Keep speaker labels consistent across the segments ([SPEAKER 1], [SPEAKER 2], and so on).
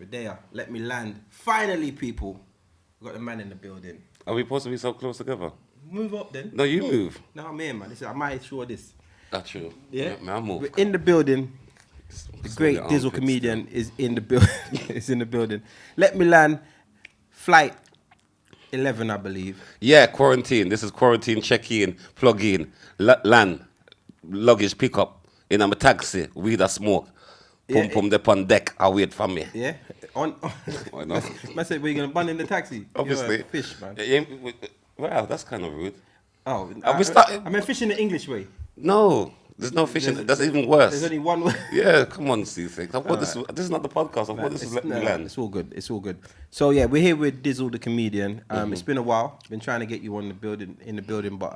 [SPEAKER 1] Medea, let me land. Finally, people. We got the man in the building.
[SPEAKER 2] Are we supposed to be so close together?
[SPEAKER 1] Move up then.
[SPEAKER 2] No, you move.
[SPEAKER 1] No, I'm here, man. Listen, I might sure this.
[SPEAKER 2] That's true.
[SPEAKER 1] Yeah,
[SPEAKER 2] man, I move.
[SPEAKER 1] We're in the building. The great Dizzle Comedian is in the building. Is in the building. Let me land. Flight 11, I believe.
[SPEAKER 2] Yeah, quarantine. This is quarantine check-in, plug-in, land, luggage pickup. In a taxi, weed a smoke. Pum pum dep on deck. I wait for me.
[SPEAKER 1] Yeah. On.
[SPEAKER 2] Why not?
[SPEAKER 1] Man said, "We're gonna bun in the taxi."
[SPEAKER 2] Obviously.
[SPEAKER 1] You're a fish, man.
[SPEAKER 2] Yeah, wow, that's kind of rude.
[SPEAKER 1] Oh, I meant fish in the English way.
[SPEAKER 2] No, there's no fishing. That's even worse.
[SPEAKER 1] There's only one way.
[SPEAKER 2] Yeah, come on, C6. I thought this is not the podcast. I thought this is Let Me Land.
[SPEAKER 1] It's all good. It's all good. So yeah, we're here with Dizzle the Comedian. It's been a while. Been trying to get you in the building, but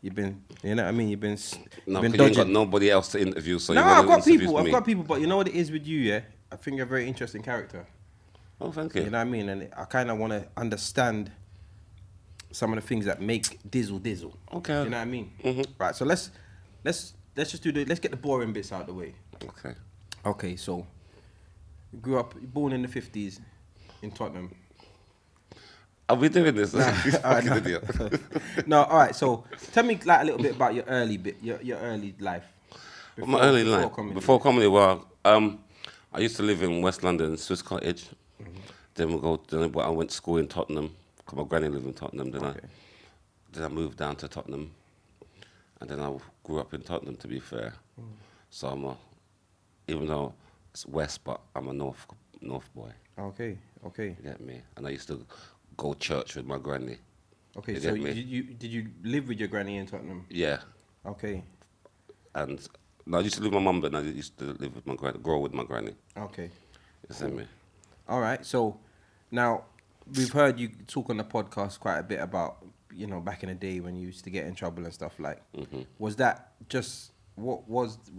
[SPEAKER 1] you've been, you know what I mean? You've been
[SPEAKER 2] No,
[SPEAKER 1] been
[SPEAKER 2] because you ain't got
[SPEAKER 1] dodging.
[SPEAKER 2] nobody else to interview, so
[SPEAKER 1] No,
[SPEAKER 2] you
[SPEAKER 1] I've got
[SPEAKER 2] interview
[SPEAKER 1] people. I've
[SPEAKER 2] me.
[SPEAKER 1] got people, but you know what it is with you, yeah? I think you're a very interesting character.
[SPEAKER 2] Oh, thank you.
[SPEAKER 1] You know what I mean? And I kind of want to understand some of the things that make Dizzle.
[SPEAKER 2] Okay.
[SPEAKER 1] You know what I mean?
[SPEAKER 2] Mm-hmm.
[SPEAKER 1] Right. So let's just do let's get the boring bits out of the way.
[SPEAKER 2] Okay.
[SPEAKER 1] Okay. So you grew up, born in the 50s in Tottenham.
[SPEAKER 2] Are we doing this? Fucking idiot.
[SPEAKER 1] No. All right. So tell me like a little bit about your early life.
[SPEAKER 2] My early life before comedy. Well, I used to live in West London, Swiss Cottage. Mm-hmm. Then I went to school in Tottenham. Cause my granny lived in Tottenham. Then I moved down to Tottenham, and then I grew up in Tottenham. To be fair, so even though it's West, but I'm a North boy.
[SPEAKER 1] Okay.
[SPEAKER 2] You get me? And I used to go church with my granny.
[SPEAKER 1] Okay. So did you live with your granny in Tottenham?
[SPEAKER 2] Yeah.
[SPEAKER 1] Okay.
[SPEAKER 2] And no, I used to live with my mum, but I used to live with my granny, grow with my granny.
[SPEAKER 1] Okay.
[SPEAKER 2] You see me?
[SPEAKER 1] All right. So now we've heard you talk on the podcast quite a bit about, you know, back in the day when you used to get in trouble and stuff like.
[SPEAKER 2] Mm-hmm.
[SPEAKER 1] Was that just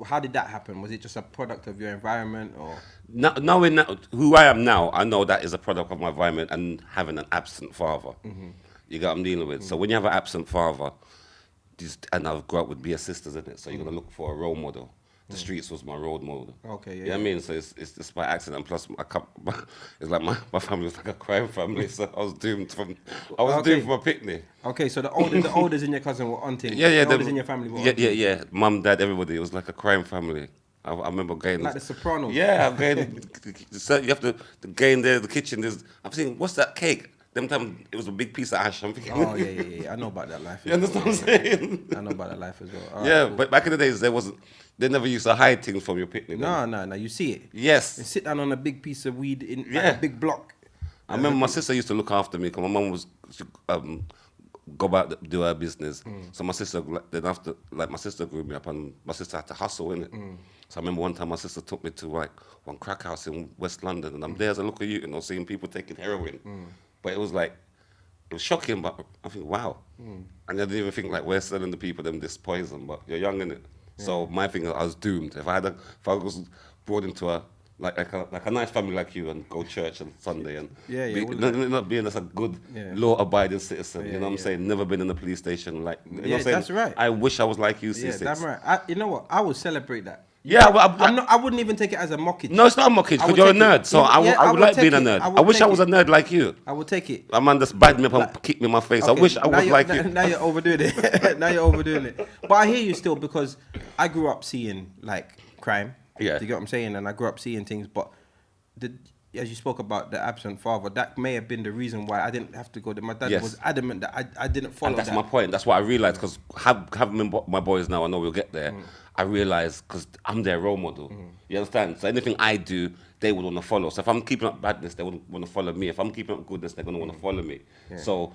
[SPEAKER 1] how did that happen? Was it just a product of your environment or?
[SPEAKER 2] Knowing who I am now, I know that is a product of my environment and having an absent father. Mm-hmm. You get what I'm dealing with. Mm-hmm. So when you have an absent father, and I've grown up with beer sisters in it, so you're gonna look for a role model. The streets was my role model.
[SPEAKER 1] Okay, yeah.
[SPEAKER 2] You know what I mean? So it's just by accident. Plus, it's like my family was like a crime family, so I was doomed from a picnic.
[SPEAKER 1] Okay, so the olders in your cousin were hunting.
[SPEAKER 2] Yeah.
[SPEAKER 1] The olders in your family were hunting.
[SPEAKER 2] Yeah. Mum, dad, everybody. It was like a crime family. I remember going
[SPEAKER 1] like the Sopranos.
[SPEAKER 2] Yeah, I'm going. So you have to go in there, the kitchen. I'm thinking, what's that cake? Them time it was a big piece of ash. I'm thinking.
[SPEAKER 1] Oh yeah. I know about that life.
[SPEAKER 2] You understand what I'm saying?
[SPEAKER 1] I know about that life as well. All
[SPEAKER 2] yeah,
[SPEAKER 1] right, cool.
[SPEAKER 2] But back in the days, they never used to hide things from your picnic.
[SPEAKER 1] No. You see it.
[SPEAKER 2] Yes.
[SPEAKER 1] And sit down on a big piece of weed in like a big block.
[SPEAKER 2] I remember my sister used to look after me because my mum was go back do her business. So my sister then after my sister grew me up and my sister had to hustle in it. So I remember one time my sister took me to like one crack house in West London and I'm there as a look at you and seeing people taking heroin. But it was shocking, but I think, wow. And I didn't even think like we're selling the people them this poison, but you're young in it. Yeah. So my thing, I was doomed. If I was brought into a nice family like you and go church on Sunday and not being as a good law-abiding citizen, you know what I'm saying? Never been in a police station, like you know what I'm saying?
[SPEAKER 1] That's right.
[SPEAKER 2] I wish I was like you, C6.
[SPEAKER 1] Yeah, that's right. You know what? I would celebrate that.
[SPEAKER 2] Yeah,
[SPEAKER 1] I wouldn't even take it as a mockage.
[SPEAKER 2] No, it's not a mockage because you're a nerd. So I would like being a nerd. I wish I was a nerd like you.
[SPEAKER 1] I would take it.
[SPEAKER 2] A man just bad me up and kick me in my face. Okay, I wish I was like you.
[SPEAKER 1] Now you're overdoing it. Now you're overdoing it. But I hear you still because I grew up seeing like crime.
[SPEAKER 2] Yeah.
[SPEAKER 1] Do you get what I'm saying? And I grew up seeing things. But as you spoke about the absent father, that may have been the reason why I didn't have to go there. My dad was adamant that I didn't follow that.
[SPEAKER 2] And that's my point. That's what I realised because having my boys now, I know we'll get there. I realised because I'm their role model. You understand? So anything I do, they would want to follow. So if I'm keeping up badness, they would want to follow me. If I'm keeping up goodness, they're going to want to follow me. Yeah. So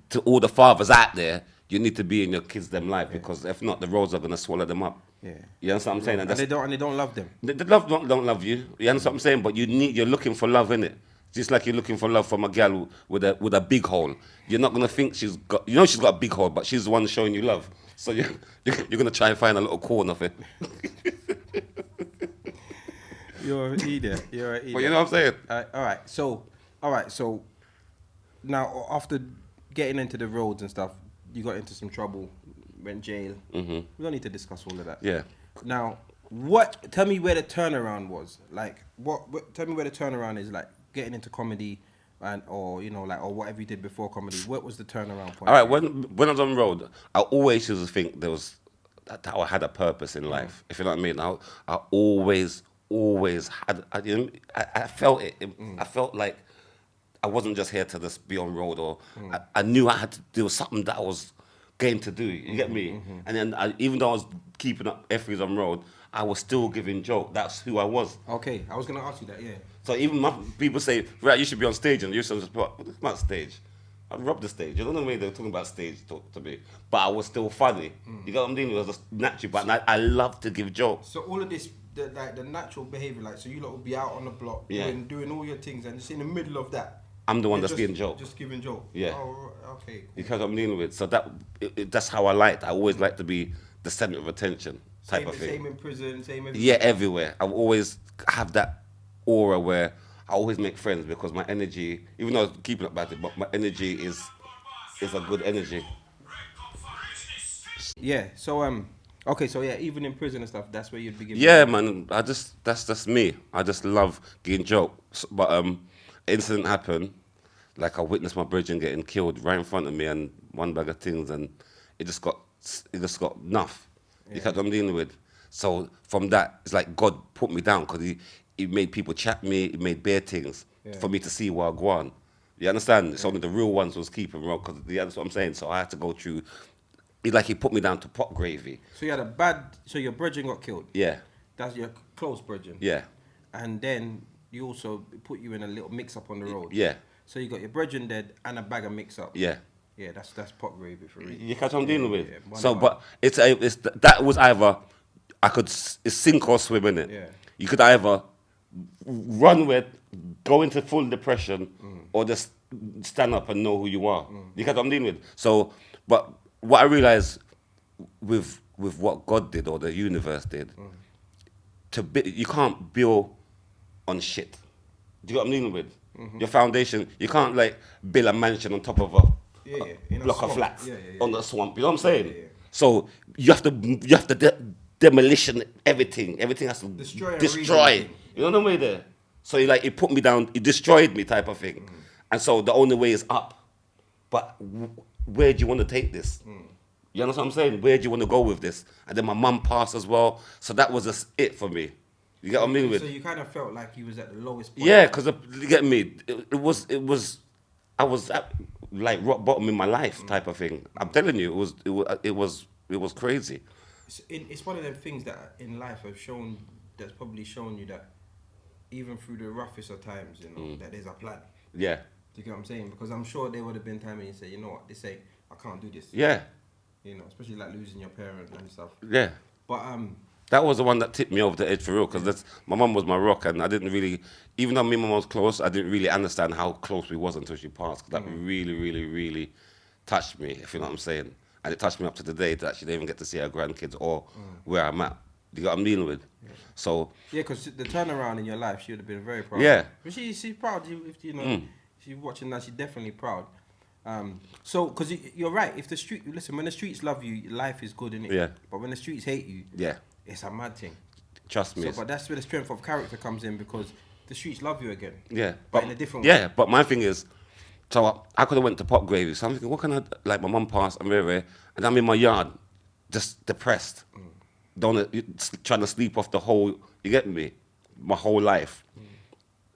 [SPEAKER 2] to all the fathers out there, you need to be in your kids' them life because if not, the roads are going to swallow them up. Yeah. You understand what I'm saying?
[SPEAKER 1] And they don't love them.
[SPEAKER 2] They don't love you. You understand what I'm saying? But you're looking for love, innit? Just like you're looking for love from a girl with a big hole. You're not gonna think she's got a big hole, but she's the one showing you love. So you're gonna try and find a little corner of it.
[SPEAKER 1] You're an idiot.
[SPEAKER 2] But you know what I'm saying?
[SPEAKER 1] All right. So now after getting into the roads and stuff, you got into some trouble, went jail. We don't need to discuss all of that.
[SPEAKER 2] Yeah.
[SPEAKER 1] Now, What? Tell me where the turnaround was. Like, what? Tell me where the turnaround is. Like, getting into comedy, and or like or whatever you did before comedy. What was the turnaround
[SPEAKER 2] All
[SPEAKER 1] point
[SPEAKER 2] right,
[SPEAKER 1] for you?
[SPEAKER 2] when I was on the road, I always used to think there was that I had a purpose in life. If you know what I mean, I always had. I felt it. I felt like I wasn't just here to just be on road, or I knew I had to do something that I was game to do. You get me? And then even though I was keeping up Effie's on road, I was still giving joke. That's who I was.
[SPEAKER 1] Okay, I was gonna ask you that. Yeah.
[SPEAKER 2] So even people say, right, you should be on stage, and you should just put, it's not stage. I robbed the stage. You know what I mean? They're talking about stage to me, but I was still funny. You got what I'm mean? It was just natural, but I love to give jokes.
[SPEAKER 1] So all of this, the natural behavior, like so you lot will be out on the block
[SPEAKER 2] Yeah.
[SPEAKER 1] doing all your things, and just in the middle of that,
[SPEAKER 2] I'm the one
[SPEAKER 1] you're
[SPEAKER 2] that's giving joke.
[SPEAKER 1] just giving joke.
[SPEAKER 2] Yeah.
[SPEAKER 1] Oh, okay. Cool.
[SPEAKER 2] You know what I'm dealing with. So that's how I liked. I always like to be the center of attention type
[SPEAKER 1] Same,
[SPEAKER 2] of thing.
[SPEAKER 1] same in prison, same everywhere.
[SPEAKER 2] Yeah, everywhere. I always have that aura where I always make friends because my energy, even though I was keeping up about it, but my energy is a good energy.
[SPEAKER 1] Yeah. So okay. So yeah, even in prison and stuff, that's where you'd be giving.
[SPEAKER 2] Yeah, man. That's just me. I just love getting jokes. But incident happened. Like I witnessed my brethren getting killed right in front of me, and one bag of things, and it just got enough. You know what I'm dealing with. So from that, it's like God put me down because he made people chat me. He made bare things for me to see where I go on. You understand? It's only the real ones was keeping wrong because that's what I'm saying. So I had to go through. It's like he put me down to pot gravy.
[SPEAKER 1] So you had a bad. So your brethren got killed.
[SPEAKER 2] Yeah,
[SPEAKER 1] That's your close brethren.
[SPEAKER 2] yeah,
[SPEAKER 1] And then you also put you in a little mix up on the road.
[SPEAKER 2] yeah,
[SPEAKER 1] So you got your brethren dead and a bag of mix up.
[SPEAKER 2] yeah.
[SPEAKER 1] Yeah, that's pot gravy for real.
[SPEAKER 2] You catch what I'm dealing with.
[SPEAKER 1] Yeah,
[SPEAKER 2] So,
[SPEAKER 1] one.
[SPEAKER 2] but it's that was either I could sink or swim in it.
[SPEAKER 1] Yeah.
[SPEAKER 2] You could either run with, go into full depression, or just stand up and know who you are. You catch what I'm dealing with. So, but what I realized with what God did or the universe did, you can't build on shit. Do you know what I'm dealing with? Your foundation, you can't like build a mansion on top of a
[SPEAKER 1] in a
[SPEAKER 2] block of
[SPEAKER 1] swamp.
[SPEAKER 2] flats
[SPEAKER 1] Yeah.
[SPEAKER 2] on the swamp. You know what I'm saying?
[SPEAKER 1] Yeah.
[SPEAKER 2] So you have to demolition everything. Everything has to
[SPEAKER 1] Destroy and
[SPEAKER 2] destroy.
[SPEAKER 1] rebuild.
[SPEAKER 2] You know what I mean? There. So he put me down. He destroyed me, type of thing. And so the only way is up. But where do you want to take this? You understand what I'm saying? Where do you want to go with this? And then my mum passed as well. So that was just it for me. You get what I mean? With
[SPEAKER 1] So you kind of felt like you was at the lowest point.
[SPEAKER 2] yeah, because you get me. It was. I was at, like rock bottom in my life, type of thing. I'm telling you, it was crazy.
[SPEAKER 1] It's one of them things that in life that's probably shown you that even through the roughest of times, that there's a plan.
[SPEAKER 2] Yeah,
[SPEAKER 1] Do you get what I'm saying? Because I'm sure there would have been times when you say, you know what, this ain't, I can't do this.
[SPEAKER 2] yeah,
[SPEAKER 1] Especially like losing your parent and stuff.
[SPEAKER 2] yeah.
[SPEAKER 1] But
[SPEAKER 2] That was the one that tipped me over the edge for real, because my mum was my rock, and I didn't really, even though me and my mum was close, I didn't really understand how close we was until she passed. 'Cause that really, really, really touched me, if you know what I'm saying. And it touched me up to the day that she didn't even get to see her grandkids or where I'm at. Do you get what I'm dealing with?
[SPEAKER 1] Yeah.
[SPEAKER 2] So
[SPEAKER 1] yeah, because the turnaround in your life, she would have been very proud.
[SPEAKER 2] Yeah.
[SPEAKER 1] But she's proud. If she's watching that, she's definitely proud. So, because you're right. If the street, listen, when the streets love you, life is good, innit?
[SPEAKER 2] Yeah.
[SPEAKER 1] But when the streets hate you,
[SPEAKER 2] yeah,
[SPEAKER 1] it's a mad thing.
[SPEAKER 2] trust me.
[SPEAKER 1] So, but that's where the strength of character comes in, because the streets love you again.
[SPEAKER 2] Yeah,
[SPEAKER 1] But in a different way.
[SPEAKER 2] Yeah, but my thing is, so I could have went to pot gravy. So I'm thinking, what can I, like my mum passed, I'm very, and I'm in my yard, just depressed. Trying to sleep off the whole, you get me, my whole life.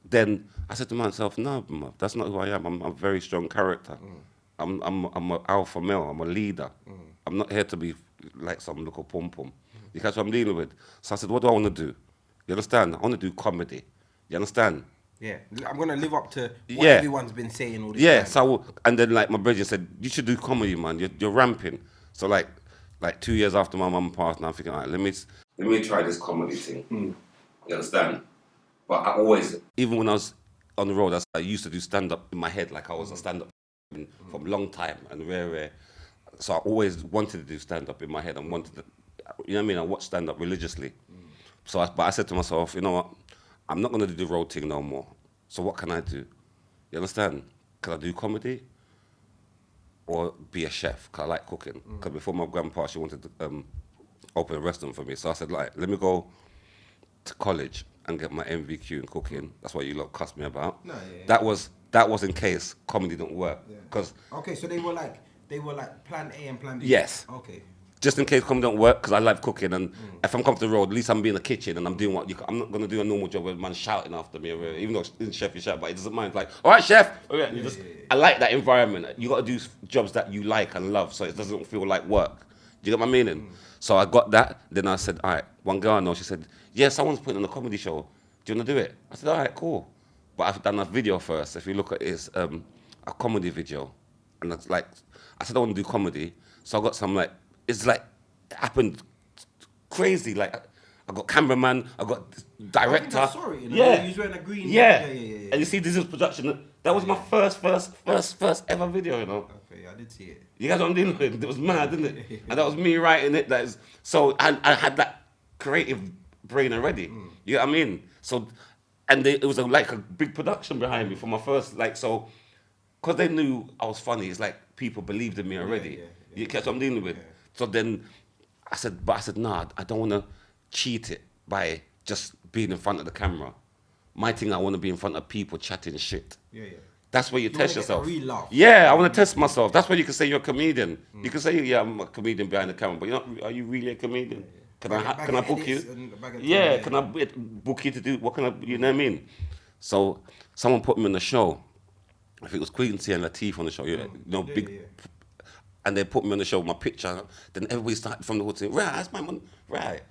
[SPEAKER 2] Then I said to myself, no, Mum, that's not who I am. I'm a very strong character. I'm an alpha male. I'm a leader. I'm not here to be like some little pom pom. You catch what I'm dealing with? So I said, what do I want to do? You understand? I want to do comedy. You understand?
[SPEAKER 1] Yeah, I'm gonna live up to what
[SPEAKER 2] Yeah.
[SPEAKER 1] everyone's been saying all this
[SPEAKER 2] Yeah.
[SPEAKER 1] time.
[SPEAKER 2] So and then like my brother said, you should do comedy, man. You're ramping. So like 2 years after my mum passed, now I'm thinking, all right, let me try this comedy thing. You understand? But I always, even when I was on the road, I used to do stand up in my head, like I was a stand up from a long time and rare. So I always wanted to do stand up in my head and wanted to, you know what I mean? I watched stand up religiously. But I said to myself, you know what? I'm not going to do the road thing no more. So what can I do? You understand? Can I do comedy or be a chef? Because I like cooking. Because before my grandpa, she wanted to open a restaurant for me. So I said, like, let me go to college and get my MVQ in cooking. That's what you lot cussed me about.
[SPEAKER 1] No, yeah.
[SPEAKER 2] That was in case comedy didn't work. Because
[SPEAKER 1] okay, so they were like plan A and plan B.
[SPEAKER 2] yes.
[SPEAKER 1] Okay.
[SPEAKER 2] Just in case comedy don't work, because I like cooking, and if I'm coming to the road, at least I'm in the kitchen and I'm doing I'm not gonna do a normal job where man shouting after me, even though the chef is shout, but he doesn't mind. Like, all right, chef. I like that environment. You got to do jobs that you like and love, so it doesn't feel like work. Do you get my meaning? So I got that. Then I said, all right. One girl I know, she said, yeah, someone's putting on a comedy show. Do you want to do it? I said, all right, cool. But I've done a video first. If you look at it, it's a comedy video, and it's like, I said I want to do comedy, so I got some like. It's like, it happened crazy. Like, I got cameraman, I got director.
[SPEAKER 1] I saw it,
[SPEAKER 2] yeah.
[SPEAKER 1] He was wearing a green.
[SPEAKER 2] Yeah. And you see, this is production. That was my first ever video, you know.
[SPEAKER 1] Okay, I did see it.
[SPEAKER 2] You guys know what I'm dealing with? It was mad, didn't it? And that was me writing it. So I had that creative brain already. You know what I mean? So, and it was like a big production behind me for my first, like, so, because they knew I was funny, it's like people believed in me already. You catch what I'm dealing with? So then I said, nah, I don't want to cheat it by just being in front of the camera. My thing, I want to be in front of people chatting shit. That's where you test yourself. Yeah, I want to test myself. That's where you can say you're a comedian. You can say, yeah, I'm a comedian behind the camera, but you're not, are you really a comedian? Can I book you? Yeah, can I book you to do, what can I, you know what I mean? So someone put me on the show. I think it was Quincy and Latif on the show, big. And they put me on the show with my picture. Then everybody started from the hood saying, right, that's my money. Right.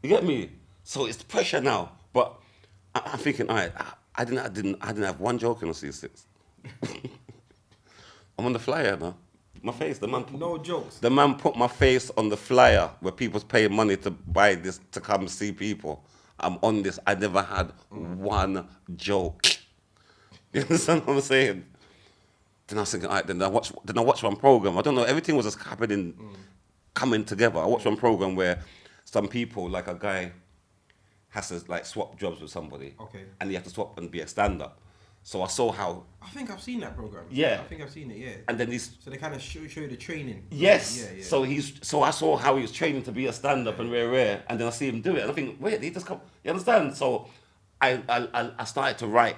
[SPEAKER 2] You get me? So it's the pressure now. But I'm thinking, all right, I didn't have one joke in the C6. I'm on the flyer now. My face, the man.
[SPEAKER 1] No jokes.
[SPEAKER 2] The man put my face on the flyer where people's paying money to buy this to come see people. I'm on this. I never had one joke. You understand what I'm saying? Then I was thinking, all right, then I watched one program. I don't know, everything was just happening, coming together. I watched one program where some people, like a guy, has to like swap jobs with somebody. Okay. And you have to swap and be a stand-up. So I saw how.
[SPEAKER 1] I think I've seen that program.
[SPEAKER 2] Yeah.
[SPEAKER 1] I think I've seen it. Yeah.
[SPEAKER 2] And then these.
[SPEAKER 1] So they kind of show you the training.
[SPEAKER 2] Yes. Yeah. So I saw how he was training to be a stand-up and rare, and then I see him do it, and I think, wait, he just come. You understand? So I started to write.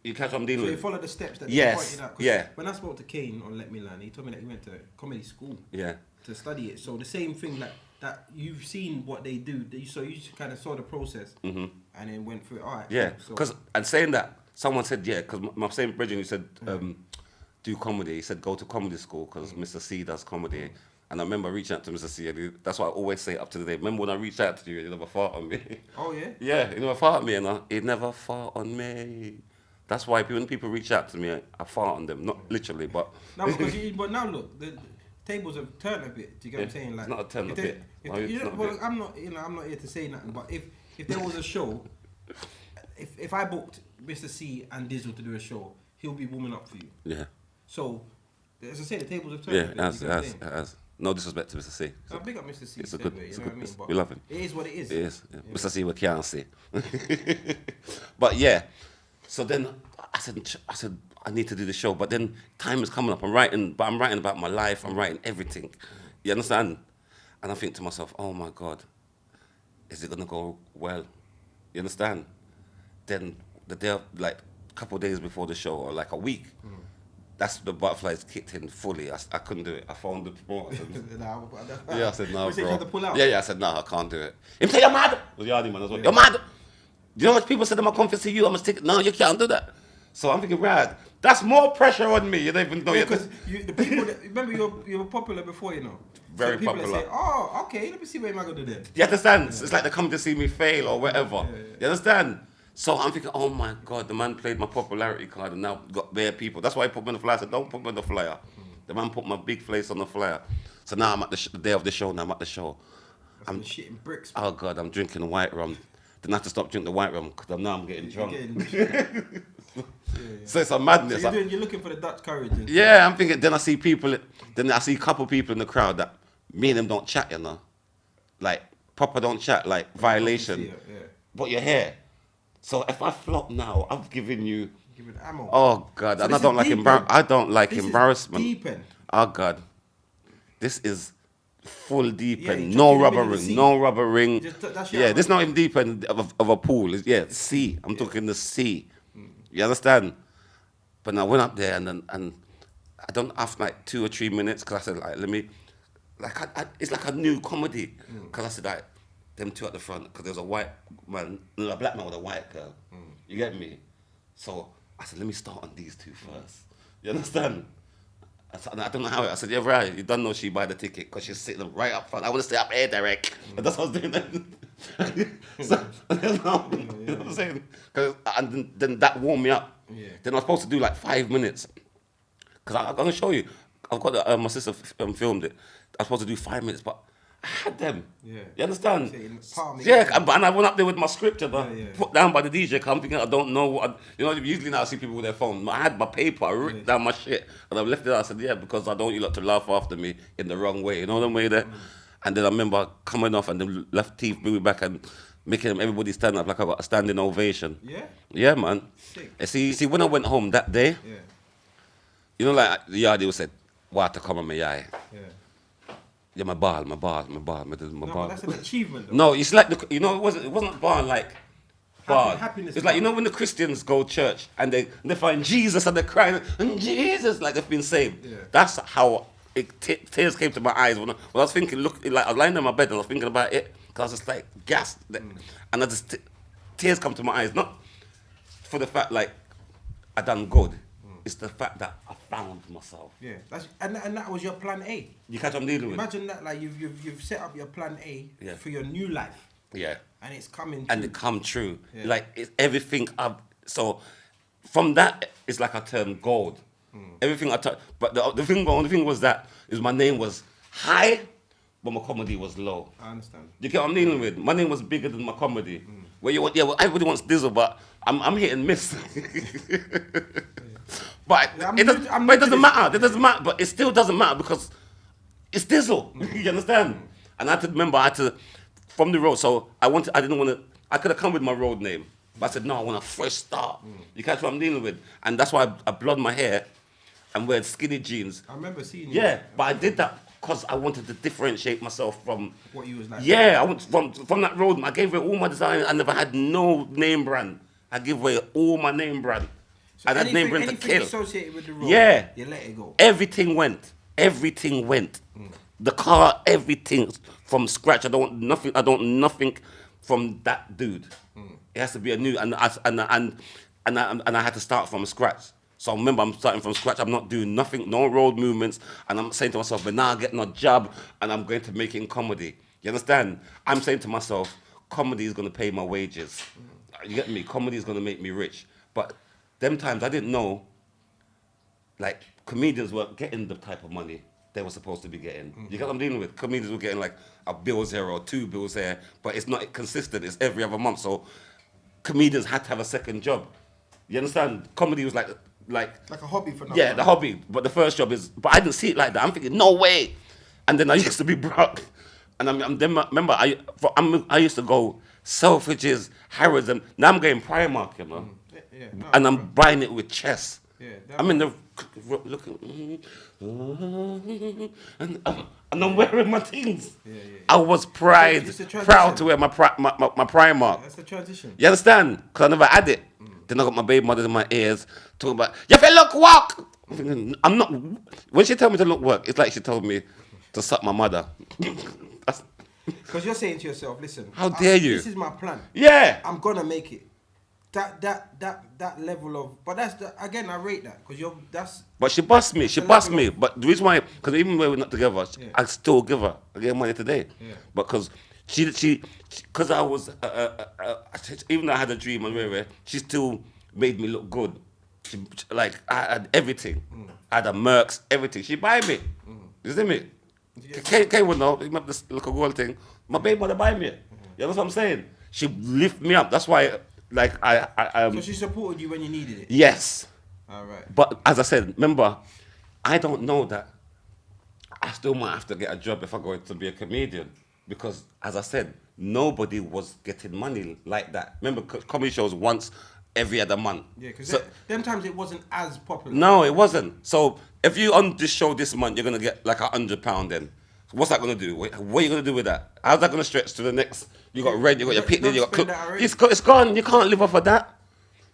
[SPEAKER 2] You catch what I'm dealing with?
[SPEAKER 1] So you follow the steps that
[SPEAKER 2] they
[SPEAKER 1] pointed out.
[SPEAKER 2] Yeah.
[SPEAKER 1] When I spoke to Kane on Let Me Land, he told me that he went to comedy school.
[SPEAKER 2] Yeah.
[SPEAKER 1] To study it. So the same thing, like that, you've seen what they do. So you just kind of saw the process and then went through it. All right.
[SPEAKER 2] Yeah.
[SPEAKER 1] So,
[SPEAKER 2] Because and saying that, someone said, yeah, because my same brethren who said do comedy. He said go to comedy school because Mr. C does comedy. And I remember reaching out to Mr. C, and that's what I always say up to the day. Remember when I reached out to you, you never fought on me.
[SPEAKER 1] Oh yeah.
[SPEAKER 2] Yeah, he never fought on me, and he never fought on me. That's why when people reach out to me, I fart on them, not literally, but.
[SPEAKER 1] No, because but now look, the tables have turned a bit. Do you get what I'm saying? Like,
[SPEAKER 2] it's not a turn a bit.
[SPEAKER 1] I'm not here to say nothing. But if there was a show, if I booked Mr. C and Dizzle to do a show, he'll be warming up for you.
[SPEAKER 2] Yeah.
[SPEAKER 1] So, as I say, the tables have turned.
[SPEAKER 2] Yeah, it has. No disrespect to Mr. C.
[SPEAKER 1] I big up Mr. C.
[SPEAKER 2] It's a good. We love him.
[SPEAKER 1] It is what it is.
[SPEAKER 2] It is. Yeah. Mr. C, we can't see. But yeah. So then I said, I need to do the show. But then time is coming up. I'm writing about my life. I'm writing everything. You understand? And I think to myself, oh my God, is it going to go well? You understand? Then the day, like a couple of days before the show, or like a week, that's the butterflies kicked in fully. I couldn't do it. I phoned the promoter. Yeah, I said, no, bro. Yeah, I said, no, I can't do it. He said, you're mad. It was Yardy man as well. You're mad. You know how much people said, I'm going to confess to you, I'm going to stick it. No, you can't do that. So I'm thinking, Rad, that's more pressure on me. You don't even know.
[SPEAKER 1] Because the people, remember you were popular before, you know.
[SPEAKER 2] Very
[SPEAKER 1] so people
[SPEAKER 2] popular.
[SPEAKER 1] Say, oh, okay, let me see what am I going to do.
[SPEAKER 2] You understand? Yeah. It's like they come to see me fail or whatever. You understand? So I'm thinking, oh my God, the man played my popularity card and now got bare people. That's why he put me on the flyer. I said, don't put me on the flyer. The man put my big face on the flyer. So now I'm at the day of the show. Now I'm at the show.
[SPEAKER 1] I'm shitting bricks.
[SPEAKER 2] Oh God, I'm drinking white rum. Then I have to stop drinking the white rum because now I'm getting drunk. So it's a madness.
[SPEAKER 1] So you're looking for the Dutch courage.
[SPEAKER 2] Yeah, I'm thinking. Then I see a couple people in the crowd that me and them don't chat, you know, like proper don't chat, like violation. But you're here. So if I flop now, I've given you.
[SPEAKER 1] Give it ammo.
[SPEAKER 2] Oh God, so and I don't like embarrassment.
[SPEAKER 1] Deep end.
[SPEAKER 2] Oh God, this is full deep
[SPEAKER 1] Yeah,
[SPEAKER 2] end,
[SPEAKER 1] you
[SPEAKER 2] no
[SPEAKER 1] chuck it in the
[SPEAKER 2] rubber
[SPEAKER 1] middle of the
[SPEAKER 2] ring,
[SPEAKER 1] sea.
[SPEAKER 2] no rubber ring.
[SPEAKER 1] That's
[SPEAKER 2] Yeah, this not even deep end of a pool. Yeah, sea. I'm talking the sea. You understand? But I went up there and I don't after like 2 or 3 minutes because I said like let me like it's like a new comedy because I said like them two at the front because there was a white man, no, a black man with a white girl. You get me? So I said let me start on these two first. You understand? I don't know how. I said, yeah, right. You don't know she buy the ticket because she's sitting right up front. I want to stay up here, Derek. And that's what I was doing then. So, you know what I'm saying? And then that warmed me up.
[SPEAKER 1] Yeah.
[SPEAKER 2] Then I was supposed to do like 5 minutes. Because I'm going to show you. I've got my sister filmed it. I was supposed to do 5 minutes, but I had them.
[SPEAKER 1] Yeah.
[SPEAKER 2] You understand?
[SPEAKER 1] So in palm it
[SPEAKER 2] Yeah,
[SPEAKER 1] in.
[SPEAKER 2] and I went up there with my script and
[SPEAKER 1] Yeah.
[SPEAKER 2] put down by the DJ. 'Cause I'm thinking I don't know what. Usually now I see people with their phone. I had my paper, I wrote down my shit, and I left it out. I said, yeah, because I don't want you lot to laugh after me in the wrong way. You know what I mean? There. And then I remember coming off and then left Teeth bring me back and making everybody stand up like I got a standing ovation.
[SPEAKER 1] Yeah?
[SPEAKER 2] Yeah, man.
[SPEAKER 1] Sick.
[SPEAKER 2] See, when I went home that day,
[SPEAKER 1] Yeah.
[SPEAKER 2] like the yard, they said, water come on my eye.
[SPEAKER 1] Yeah.
[SPEAKER 2] Yeah, my ball.
[SPEAKER 1] No, but that's an achievement though.
[SPEAKER 2] No, it's like it wasn't bar like bar.
[SPEAKER 1] Happiness
[SPEAKER 2] It's like
[SPEAKER 1] bar.
[SPEAKER 2] when the Christians go to church and they find Jesus and they're crying and Jesus like they've been saved.
[SPEAKER 1] Yeah.
[SPEAKER 2] That's how tears came to my eyes when I was thinking. Look, like I was lying in my bed and I was thinking about it because I was just like gassed, and I just tears come to my eyes. Not for the fact like I done good. It's the fact that I found myself.
[SPEAKER 1] Yeah, and that was your plan A.
[SPEAKER 2] You catch what I'm dealing with?
[SPEAKER 1] Imagine that, like you've set up your plan A for your new life,
[SPEAKER 2] Yeah.
[SPEAKER 1] and it's coming.
[SPEAKER 2] And
[SPEAKER 1] true.
[SPEAKER 2] it come true.
[SPEAKER 1] Yeah.
[SPEAKER 2] Like it's everything up. So from that, it's like I turned gold. Everything I touched. But the only thing was that is my name was high, but my comedy was low.
[SPEAKER 1] I understand.
[SPEAKER 2] You get what I'm dealing with? My name was bigger than my comedy. Where you want, everybody wants Dizzle, but I'm hit and miss. But it doesn't matter. It doesn't matter. But it still doesn't matter because it's Dizzle. You understand? And I had to remember, from the road. So I didn't want to. I could have come with my road name, but I said no. I want a fresh start. You catch what I'm dealing with? And that's why I blonde my hair and wear skinny jeans.
[SPEAKER 1] I remember seeing you.
[SPEAKER 2] Yeah, but I did that because I wanted to differentiate myself from
[SPEAKER 1] What you was like.
[SPEAKER 2] Yeah, I went from that road. I gave away all my design. I never had no name brand. I give away all my name brand.
[SPEAKER 1] So
[SPEAKER 2] I had name brand to kill.
[SPEAKER 1] Associated with the road,
[SPEAKER 2] Yeah,
[SPEAKER 1] you let it go.
[SPEAKER 2] Everything went. The car, everything from scratch. I don't want nothing from that dude. It has to be a new and I had to start from scratch. So remember, I'm starting from scratch. I'm not doing nothing, no road movements, and I'm saying to myself, but now I get no job, and I'm going to make it in comedy. You understand? I'm saying to myself, comedy is going to pay my wages. You get me? Comedy is going to make me rich. But them times I didn't know, like comedians weren't getting the type of money they were supposed to be getting. You get what I'm dealing with? Comedians were getting like a bill here or 2 bills here, but it's not consistent. It's every other month. So comedians had to have a second job. You understand? Comedy was like
[SPEAKER 1] a hobby for now.
[SPEAKER 2] Yeah, the hobby. But the first job is. But I didn't see it like that. I'm thinking, no way. And then I used to be broke. And then remember, I used to go Selfridges, Harrods, and now I'm going Primark, you know. And I'm buying it with chess.
[SPEAKER 1] Yeah,
[SPEAKER 2] I'm in the looking, and I'm wearing my things. I was proud to wear my Primark.
[SPEAKER 1] That's the transition.
[SPEAKER 2] You understand? Because I never had it. Then I got my baby mother in my ears talking about, you feel look walk. I'm not. When she told me to look work, it's like she told me to suck my mother.
[SPEAKER 1] Because you're saying to yourself, listen.
[SPEAKER 2] How dare you?
[SPEAKER 1] This is my plan.
[SPEAKER 2] Yeah.
[SPEAKER 1] I'm gonna make it. That level of, but again, I rate that because that's.
[SPEAKER 2] But she bust me. But the reason why, because even when we're not together, I still give her. I gave her money today.
[SPEAKER 1] Yeah.
[SPEAKER 2] Because because I was, even though I had a dream and whatever, she still made me look good. Like I had everything. I had a Mercs, everything. She buy me. You see me? Kay would know. Remember this little girl thing? My baby mother buy me. You know what I'm saying? She lift me up. That's why. Like
[SPEAKER 1] So she supported you when you needed it.
[SPEAKER 2] Yes.
[SPEAKER 1] All right.
[SPEAKER 2] But as I said, remember, I don't know that I still might have to get a job if I go to be a comedian because, as I said, nobody was getting money like that. Remember, comedy shows once every other month.
[SPEAKER 1] Yeah, because them times it wasn't as popular.
[SPEAKER 2] No, it wasn't. So if you on this show this month, you're gonna get like £100 then. What's that gonna do? What are you gonna do with that? How's that gonna stretch to the next? You got rent, you got your picnic, you got cook. It's gone. You can't live off of that.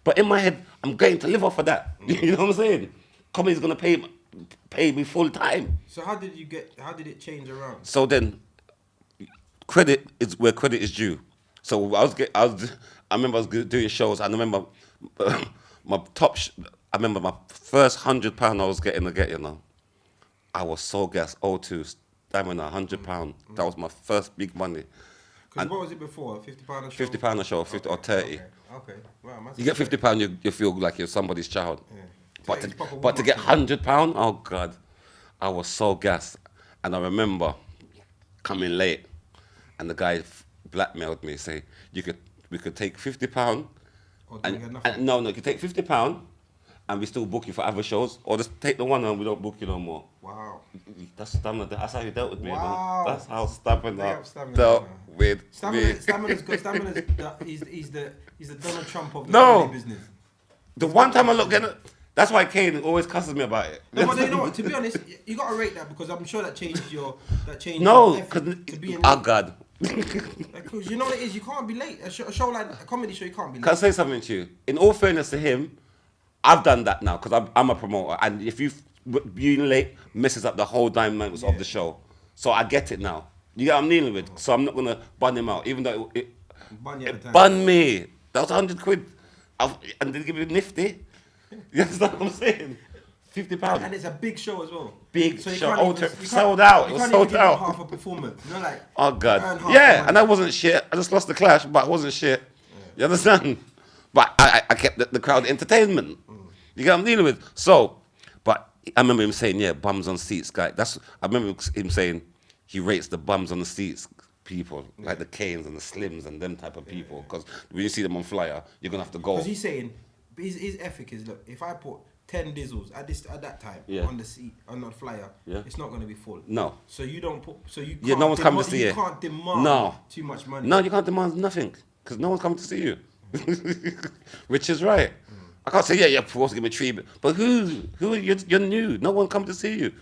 [SPEAKER 2] But in my head, I'm going to live off of that. You know what I'm saying? Comedy's gonna pay me full time.
[SPEAKER 1] So how did it change around?
[SPEAKER 2] So then, credit is where credit is due. So I remember I was doing shows. And I remember I remember my first £100 I was getting to get. You know, I was so gassed. O2 stamina, £100. That was my first big money.
[SPEAKER 1] Because what was it before? £50 a show.
[SPEAKER 2] £50 a show, 50 or 30.
[SPEAKER 1] Okay. Wow,
[SPEAKER 2] You get £50, you feel like you're somebody's child.
[SPEAKER 1] Yeah.
[SPEAKER 2] But to get £100, oh God, I was so gassed. And I remember coming late, and the guy blackmailed me, say we could take £50, no, you could take £50, and we still book you for other shows, or just take the one and we don't book you no more.
[SPEAKER 1] Wow.
[SPEAKER 2] That's stamina. That's how he dealt with me.
[SPEAKER 1] Wow.
[SPEAKER 2] Man. That's how stamina dealt with me.
[SPEAKER 1] Stamina's good. He's the Donald Trump of the
[SPEAKER 2] No.
[SPEAKER 1] business.
[SPEAKER 2] The one time I look at it, that's why Kane always cusses me about it.
[SPEAKER 1] No, but you know what? To be honest, you gotta rate that because I'm sure that changed
[SPEAKER 2] No,
[SPEAKER 1] your
[SPEAKER 2] because
[SPEAKER 1] effort to be in.
[SPEAKER 2] oh God.
[SPEAKER 1] Because you know what it is, you can't be late. A show like a comedy show, you can't be late.
[SPEAKER 2] Can I say something to you? In all fairness to him, I've done that now because I'm a promoter, and if you being late messes up the whole dynamics of the show, so I get it now. You get what I'm dealing with, so I'm not gonna bun him out, even though it bun me. That was £100, and they give you nifty. You understand what I'm saying? £50,
[SPEAKER 1] and it's a big show as well.
[SPEAKER 2] Big
[SPEAKER 1] so you
[SPEAKER 2] show,
[SPEAKER 1] sold
[SPEAKER 2] out. It was sold out.
[SPEAKER 1] Half a performance, you know, like.
[SPEAKER 2] Oh God, yeah, and I wasn't shit. I just lost the clash, but I wasn't shit. You understand? But I kept the crowd entertainment. You get what I'm dealing with. So, but I remember him saying, yeah, bums on seats, guy. I remember him saying he rates the bums on the seats people, like the Canes and the Slims and them type of people. Because when you see them on flyer, you're gonna have to go.
[SPEAKER 1] Because he's saying, his ethic is, look, if I put 10 Dizzles at that time on the seat, on the flyer, it's not gonna be full.
[SPEAKER 2] No.
[SPEAKER 1] So you don't put, so you can't.
[SPEAKER 2] Yeah, no one's coming to see
[SPEAKER 1] you.
[SPEAKER 2] You
[SPEAKER 1] can't demand too much money.
[SPEAKER 2] No, you can't demand nothing because no one's coming to see you. Which is right. I can't say, yeah, you're supposed to give me treatment. But you're new. No one come to see you.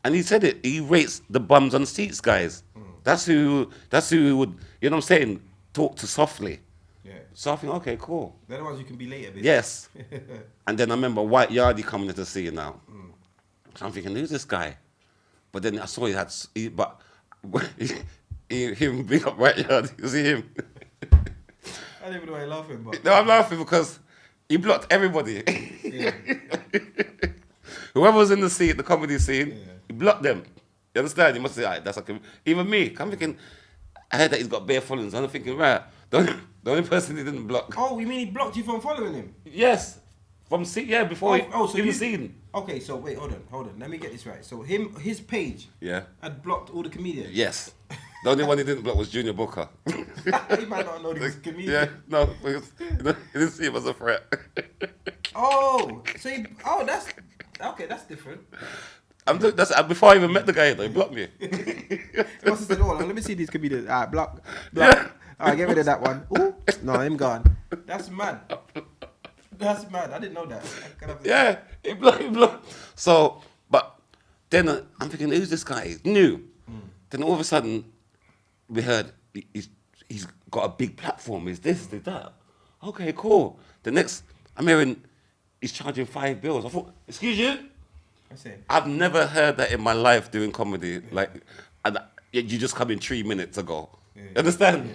[SPEAKER 2] And he said it. He rates the bums on seats, guys. That's who would, you know what I'm saying, talk to softly. Yeah. So I think, okay, cool.
[SPEAKER 1] They're the ones you can be late a bit.
[SPEAKER 2] Yes. And then I remember White Yardie coming to see you now. So I'm thinking, who's this guy? But then I saw him big up White Yardie. You see him?
[SPEAKER 1] I don't even know why you're laughing, but...
[SPEAKER 2] No, I'm laughing because he blocked everybody. Yeah. Whoever was in the scene, the comedy scene, he blocked them. You understand? You must say, right, that's like even me. I'm thinking, I heard that he's got bare followings. I'm thinking, right, the only person he didn't block.
[SPEAKER 1] Oh, you mean he blocked you from following him?
[SPEAKER 2] Yes. Before
[SPEAKER 1] so
[SPEAKER 2] he seen.
[SPEAKER 1] Okay, so wait, hold on. Let me get this right. So his page had blocked all the comedians?
[SPEAKER 2] Yes. The only one he didn't block was Junior Booker.
[SPEAKER 1] He might not know this comedian.
[SPEAKER 2] Yeah, no, because he didn't see him as a threat.
[SPEAKER 1] That's different.
[SPEAKER 2] Before I even met the guy, he blocked me.
[SPEAKER 1] He must have said, oh, let me see these comedians. All right, block. Yeah. All right, get rid of that one. Ooh, no, him gone. That's mad. I didn't know that.
[SPEAKER 2] Yeah, he blocked. So, but then I'm thinking, who's this guy? He's new. Then all of a sudden, we heard he's got a big platform. Is this, is that? Okay, cool. The next, I'm hearing he's charging £5. I thought, excuse you? I've never heard that in my life doing comedy. Like, and you just come in 3 minutes ago. You understand?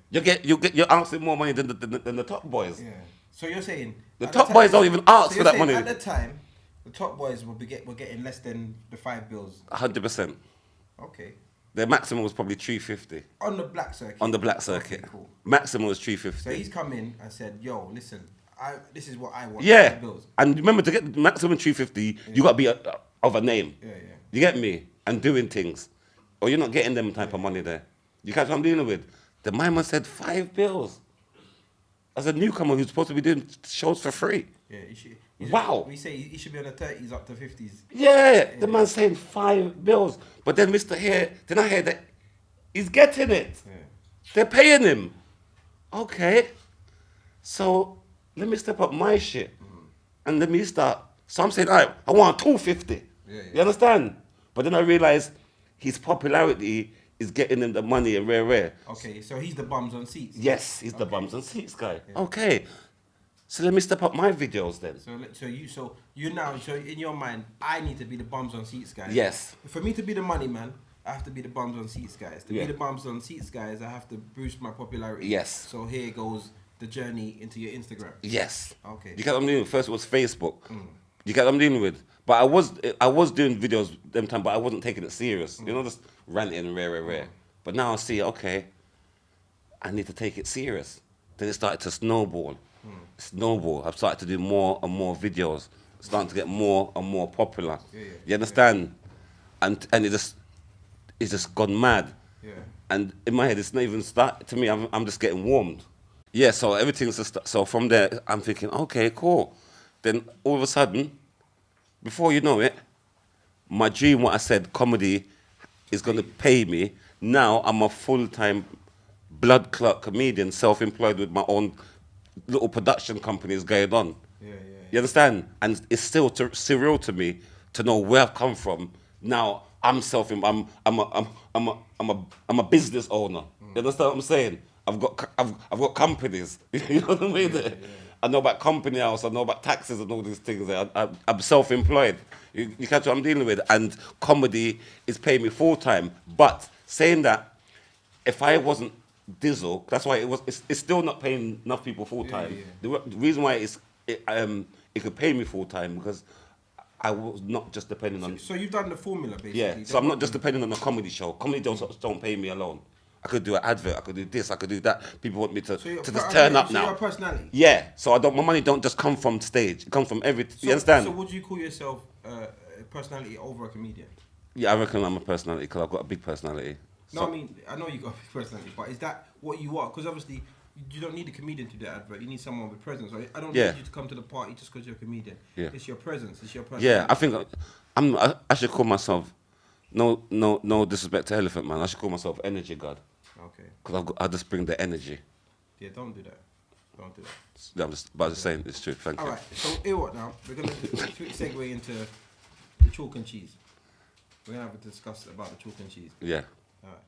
[SPEAKER 2] You're asking more money than the top boys.
[SPEAKER 1] Yeah. So you're saying
[SPEAKER 2] the top boys don't even ask for that money.
[SPEAKER 1] At the time, the top boys were getting less than the £5.
[SPEAKER 2] 100%. Okay. Their maximum was probably £350
[SPEAKER 1] on the black circuit.
[SPEAKER 2] Okay, cool. Maximum was £350.
[SPEAKER 1] So he's come in and said, "Yo, listen, this is what I want."
[SPEAKER 2] Yeah. And remember, to get the maximum £350, you got to be of a name. Yeah. You get me? And doing things, or you're not getting them type of money there. You catch what I'm dealing with? The man said £5. As a newcomer who's supposed to be doing shows for free. Yeah, wow.
[SPEAKER 1] We say he should be on the 30s up to 50s.
[SPEAKER 2] Yeah, the man's saying £5. But then then I hear that he's getting it. Yeah. They're paying him. Okay. So let me step up my shit. And let me start. So I'm saying, all right, I want £250. Yeah. You understand? But then I realized his popularity is getting him the money and rare.
[SPEAKER 1] Okay, so he's the bums on seats.
[SPEAKER 2] Yes, he's the bums and seats guy. Yeah. Okay, so let me step up my videos then.
[SPEAKER 1] So in your mind, I need to be the bums on seats guy.
[SPEAKER 2] Yes.
[SPEAKER 1] For me to be the money man, I have to be the bums on seats guys. To be the bums on seats guys, I have to boost my popularity.
[SPEAKER 2] Yes.
[SPEAKER 1] So here goes the journey into your Instagram.
[SPEAKER 2] Yes.
[SPEAKER 1] Okay.
[SPEAKER 2] You get what I'm dealing with? First it was Facebook. You get what I'm dealing with? But I was doing videos them time, but I wasn't taking it serious. You know, just ranting and rare. But now I see, okay, I need to take it serious. Then it started to snowball. I've started to do more and more videos. Starting to get more and more popular. You understand? And it's just gone mad.
[SPEAKER 1] Yeah.
[SPEAKER 2] And in my head, it's not even start to me. I'm just getting warmed. Yeah. So everything's just so from there. I'm thinking, okay, cool. Then all of a sudden, before you know it, my dream, what I said, comedy, is going to pay me. Now I'm a full-time blood clot comedian, self-employed with my own little production companies going on. You understand? And it's still surreal to me to know where I've come from. Now I'm a business owner. You understand what I'm saying? I've got companies. You know what I mean? I know about company house. I know about taxes and all these things. I'm self-employed. You catch what I'm dealing with? And comedy is paying me full time. But saying that, if I wasn't Dizzle, that's why it's still not paying enough people full time. The reason why it could pay me full time because I was not just depending on.
[SPEAKER 1] So you've done the formula basically.
[SPEAKER 2] Yeah. So I'm not just depending on a comedy show. Comedy don't pay me alone. I could do an advert. I could do this. I could do that. People want me to just turn up now.
[SPEAKER 1] You're a personality.
[SPEAKER 2] Yeah. So my money don't just come from stage. It comes from everything. You understand?
[SPEAKER 1] So would you call yourself a personality over a comedian?
[SPEAKER 2] Yeah, I reckon I'm a personality because I've got a big personality.
[SPEAKER 1] No, I mean, I know you got a big personality, but is that what you are? Because obviously, you don't need a comedian to do the advert. You need someone with presence. Right? I don't need you to come to the party just because you're a comedian. Yeah. It's your presence. It's your personality.
[SPEAKER 2] Yeah, I think I should call myself, no disrespect to Elephant Man, I should call myself Energy God.
[SPEAKER 1] Okay.
[SPEAKER 2] Because I just bring the energy.
[SPEAKER 1] Yeah, don't do that. Don't do that.
[SPEAKER 2] I'm just saying it's true. Thank you.
[SPEAKER 1] All right. So here what now? We're gonna segue into the chalk and cheese. We're gonna have a discuss about the chalk and cheese.
[SPEAKER 2] Yeah.
[SPEAKER 1] All right.